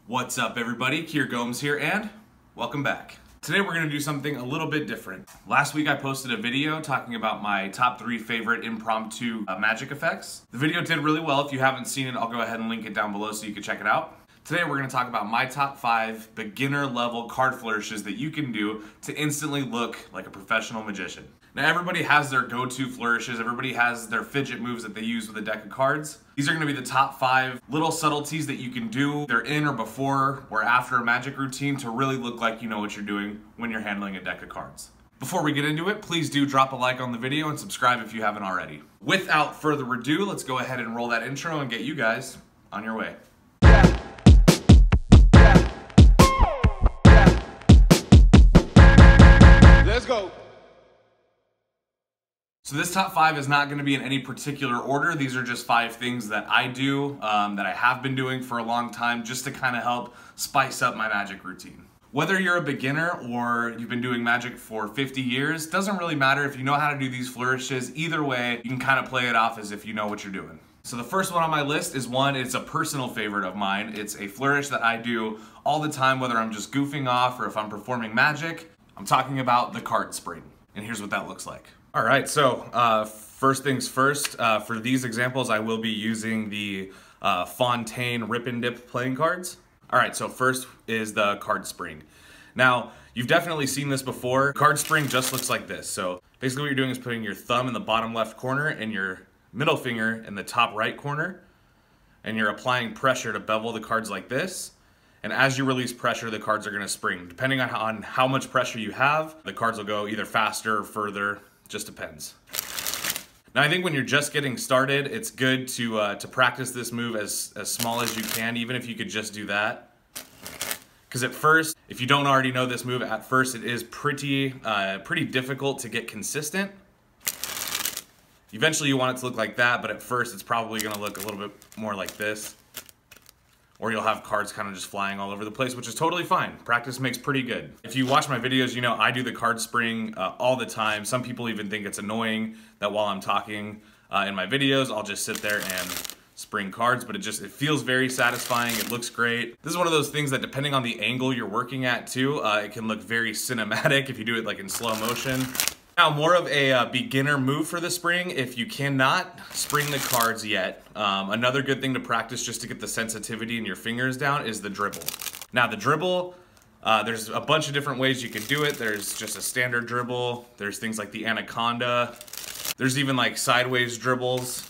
What's up everybody, Kier Gomes here and welcome back. Today we're going to do something a little bit different. Last week I posted a video talking about my top 3 favorite impromptu magic effects. The video did really well. If you haven't seen it, I'll go ahead and link it down below so you can check it out. Today we're going to talk about my top 5 beginner level card flourishes that you can do to instantly look like a professional magician. Now everybody has their go-to flourishes, everybody has their fidget moves that they use with a deck of cards. These are going to be the top 5 little subtleties that you can do either in or before or after a magic routine to really look like you know what you're doing when you're handling a deck of cards. Before we get into it, please do drop a like on the video and subscribe if you haven't already. Without further ado, let's go ahead and roll that intro and get you guys on your way. Let's go. So this top 5 is not going to be in any particular order. These are just 5 things that I do, that I have been doing for a long time just to kind of help spice up my magic routine. Whether you're a beginner or you've been doing magic for 50 years, doesn't really matter if you know how to do these flourishes. Either way, you can kind of play it off as if you know what you're doing. So the first one on my list is it's a personal favorite of mine. It's a flourish that I do all the time, whether I'm just goofing off or if I'm performing magic. I'm talking about the card spring, and here's what that looks like. All right, so first things first, for these examples, I will be using the Fontaine Rip and Dip playing cards. All right, so first is the card spring. Now, you've definitely seen this before. Card spring just looks like this. So basically what you're doing is putting your thumb in the bottom left corner and your middle finger in the top right corner, and you're applying pressure to bevel the cards like this. And as you release pressure, the cards are gonna spring. Depending on how much pressure you have, the cards will go either faster or further. Just depends. Now I think when you're just getting started, it's good to practice this move as small as you can, even if you could just do that. Because at first, if you don't already know this move, at first it is pretty difficult to get consistent. Eventually you want it to look like that, but at first it's probably gonna look a little bit more like this. Or you'll have cards kind of just flying all over the place, which is totally fine. Practice makes pretty good. If you watch my videos, you know I do the card spring all the time. Some people even think it's annoying that while I'm talking in my videos, I'll just sit there and spring cards, but it feels very satisfying. It looks great. This is one of those things that depending on the angle you're working at too, it can look very cinematic if you do it like in slow motion. Now, more of a beginner move for the spring, if you cannot spring the cards yet, another good thing to practice just to get the sensitivity in your fingers down is the dribble. Now the dribble, there's a bunch of different ways you can do it. There's just a standard dribble, there's things like the anaconda, there's even like sideways dribbles.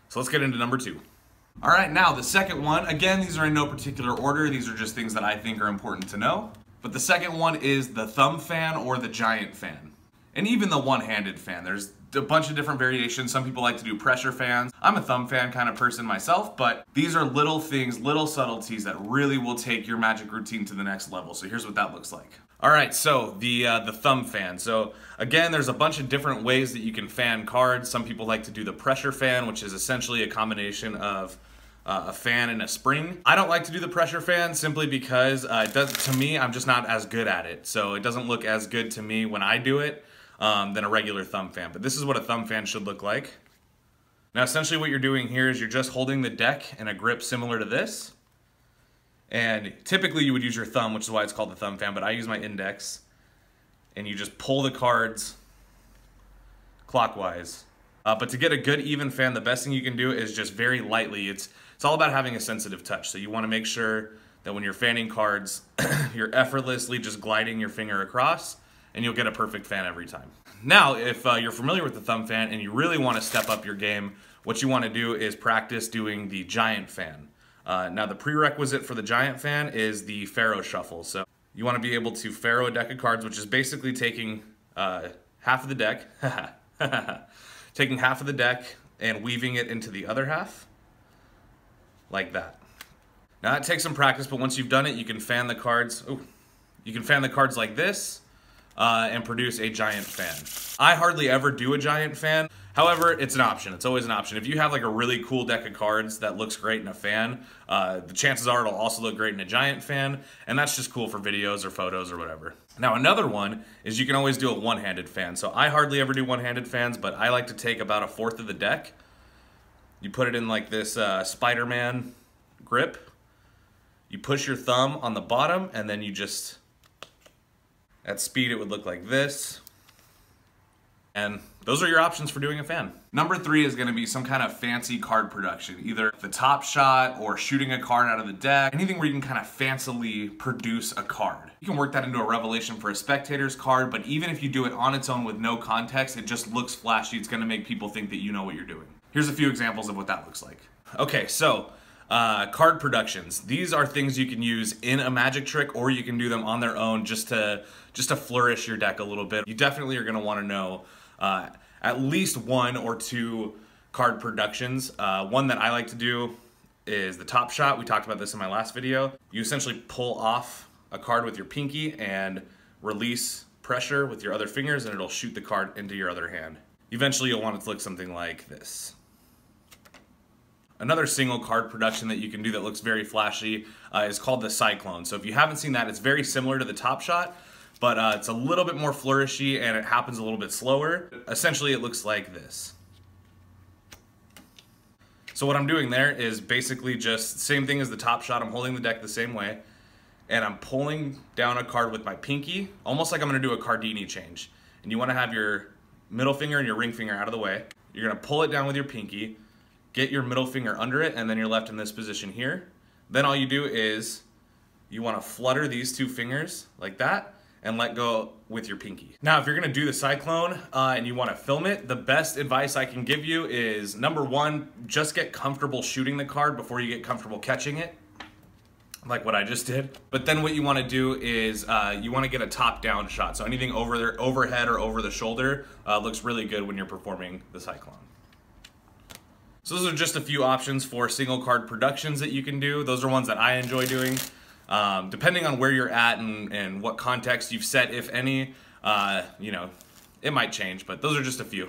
So let's get into number 2. All right, now the second one, again, these are in no particular order, these are just things that I think are important to know. But the second one is the thumb fan or the giant fan. And even the one-handed fan. There's a bunch of different variations. Some people like to do pressure fans. I'm a thumb fan kind of person myself, but these are little things, little subtleties that really will take your magic routine to the next level. So here's what that looks like. All right, so the thumb fan. So again, there's a bunch of different ways that you can fan cards. Some people like to do the pressure fan, which is essentially a combination of a fan and a spring. I don't like to do the pressure fan simply because to me, I'm just not as good at it. So it doesn't look as good to me when I do it than a regular thumb fan. But this is what a thumb fan should look like. Now essentially what you're doing here is you're just holding the deck in a grip similar to this. And typically you would use your thumb, which is why it's called the thumb fan, but I use my index. And you just pull the cards clockwise. But to get a good even fan, the best thing you can do is just very lightly. It's all about having a sensitive touch. So you want to make sure that when you're fanning cards, you're effortlessly just gliding your finger across, and you'll get a perfect fan every time. Now, if you're familiar with the thumb fan and you really want to step up your game, what you want to do is practice doing the giant fan. Now, the prerequisite for the giant fan is the Faro Shuffle. So you want to be able to Faro a deck of cards, which is basically taking half of the deck, taking half of the deck and weaving it into the other half, like that. Now, that takes some practice, but once you've done it, you can fan the cards. Ooh, you can fan the cards like this. And produce a giant fan. I hardly ever do a giant fan. However, it's an option. It's always an option. If you have like a really cool deck of cards that looks great in a fan, the chances are it'll also look great in a giant fan, and that's just cool for videos or photos or whatever. Now another one is you can always do a one-handed fan. So I hardly ever do one-handed fans, but I like to take about 1/4 of the deck. You put it in like this Spider-Man grip, You push your thumb on the bottom and then you just, at speed it would look like this. And those are your options for doing a fan. Number 3 is gonna be some kind of fancy card production, either the top shot or shooting a card out of the deck, anything where you can kind of fancily produce a card. You can work that into a revelation for a spectator's card, but even if you do it on its own with no context, it just looks flashy. It's gonna make people think that you know what you're doing. Here's a few examples of what that looks like. Okay, so card productions. These are things you can use in a magic trick, or you can do them on their own just to flourish your deck a little bit. You definitely are gonna wanna know at least 1 or 2 card productions. One that I like to do is the top shot. We talked about this in my last video. You essentially pull off a card with your pinky and release pressure with your other fingers, and it'll shoot the card into your other hand. Eventually you'll want it to look something like this. Another single card production that you can do that looks very flashy is called the Cyclone. So if you haven't seen that, it's very similar to the top shot, but it's a little bit more flourishy and it happens a little bit slower. Essentially it looks like this. So what I'm doing there is basically just same thing as the top shot. I'm holding the deck the same way and I'm pulling down a card with my pinky, almost like I'm gonna do a Cardini change. And you wanna have your middle finger and your ring finger out of the way. You're gonna pull it down with your pinky, get your middle finger under it, and then you're left in this position here. Then all you do is you wanna flutter these 2 fingers like that and let go with your pinky. Now, if you're gonna do the Cyclone and you wanna film it, the best advice I can give you is, number 1, just get comfortable shooting the card before you get comfortable catching it, like what I just did. But then what you wanna do is you wanna get a top-down shot. So anything overhead or over the shoulder looks really good when you're performing the Cyclone. So those are just a few options for single card productions that you can do. Those are ones that I enjoy doing. Depending on where you're at and what context you've set, if any, you know, it might change, but those are just a few.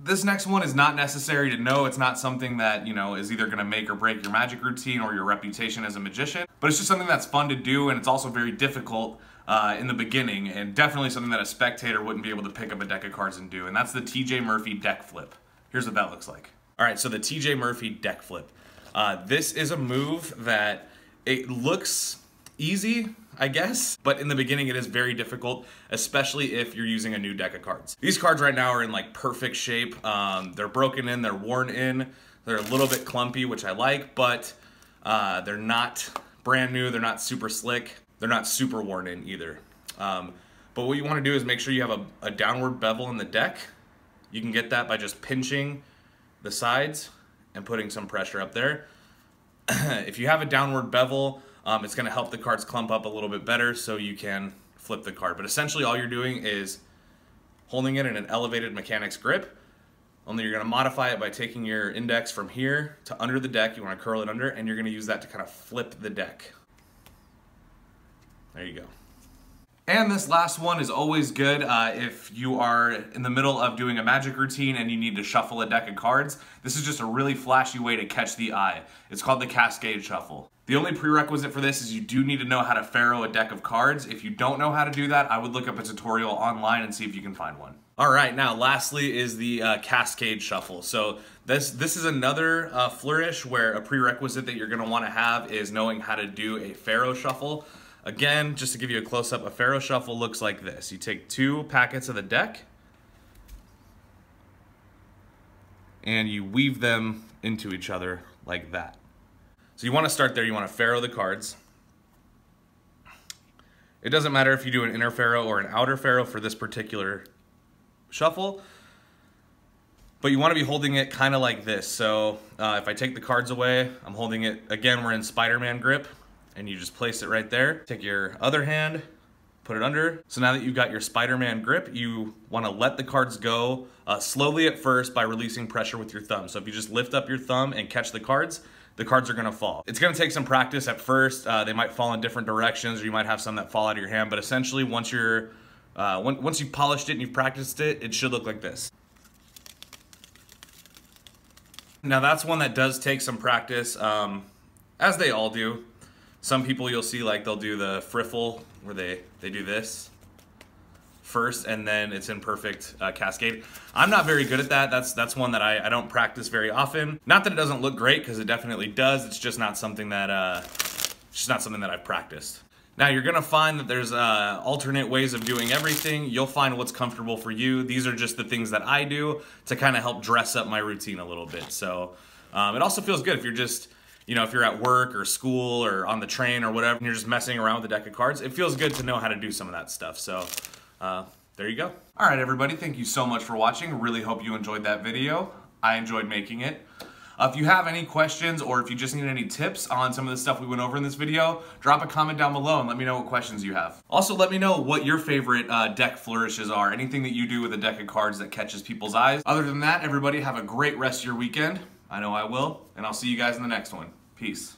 This next one is not necessary to know. It's not something that, you know, is either gonna make or break your magic routine or your reputation as a magician, but it's just something that's fun to do, and it's also very difficult in the beginning, and definitely something that a spectator wouldn't be able to pick up a deck of cards and do, and that's the TJ Murphy deck flip. Here's what that looks like. All right, so the TJ Murphy deck flip. This is a move that it looks easy, I guess, but in the beginning it is very difficult, especially if you're using a new deck of cards. These cards right now are in like perfect shape. They're broken in, they're worn in, they're a little bit clumpy, which I like, but they're not brand new, they're not super slick, they're not super worn in either. But what you want to do is make sure you have a downward bevel in the deck. You can get that by just pinching the sides and putting some pressure up there. If you have a downward bevel, it's going to help the cards clump up a little bit better so you can flip the card. But essentially all you're doing is holding it in an elevated mechanics grip, only you're going to modify it by taking your index from here to under the deck. You want to curl it under, and you're going to use that to kind of flip the deck. There you go. And this last one is always good if you are in the middle of doing a magic routine and you need to shuffle a deck of cards. This is just a really flashy way to catch the eye. It's called the Cascade Shuffle. The only prerequisite for this is you do need to know how to Faro a deck of cards. If you don't know how to do that, I would look up a tutorial online and see if you can find one. All right, now lastly is the Cascade Shuffle. So this is another flourish where a prerequisite that you're gonna wanna have is knowing how to do a Faro Shuffle. Again, just to give you a close-up, a Faro Shuffle looks like this. You take 2 packets of the deck and you weave them into each other like that. So you want to start there, you want to Faro the cards. It doesn't matter if you do an inner Faro or an outer Faro for this particular shuffle, but you want to be holding it kind of like this. So if I take the cards away, I'm holding it, again, we're in Spider-Man grip, and you just place it right there. Take your other hand, put it under. So now that you've got your Spider-Man grip, you want to let the cards go slowly at first by releasing pressure with your thumb. So if you just lift up your thumb and catch the cards are gonna fall. It's gonna take some practice at first. They might fall in different directions, or you might have some that fall out of your hand, but essentially once you've polished it and you've practiced it, it should look like this. Now that's one that does take some practice, as they all do. Some people you'll see, like, they'll do the friffle where they do this first and then it's in perfect cascade. I'm not very good at that. That's one that I don't practice very often. Not that it doesn't look great, because it definitely does. It's just not something that It's just not something that I've practiced. Now you're gonna find that there's alternate ways of doing everything. You'll find what's comfortable for you. These are just the things that I do to kind of help dress up my routine a little bit. So it also feels good if you're just, you know, if you're at work or school or on the train or whatever, and you're just messing around with a deck of cards, it feels good to know how to do some of that stuff. So there you go. All right, everybody, thank you so much for watching. Really hope you enjoyed that video. I enjoyed making it. If you have any questions or if you just need any tips on some of the stuff we went over in this video, drop a comment down below and let me know what questions you have. Also, let me know what your favorite deck flourishes are. Anything that you do with a deck of cards that catches people's eyes. Other than that, everybody have a great rest of your weekend. I know I will, and I'll see you guys in the next one. Peace.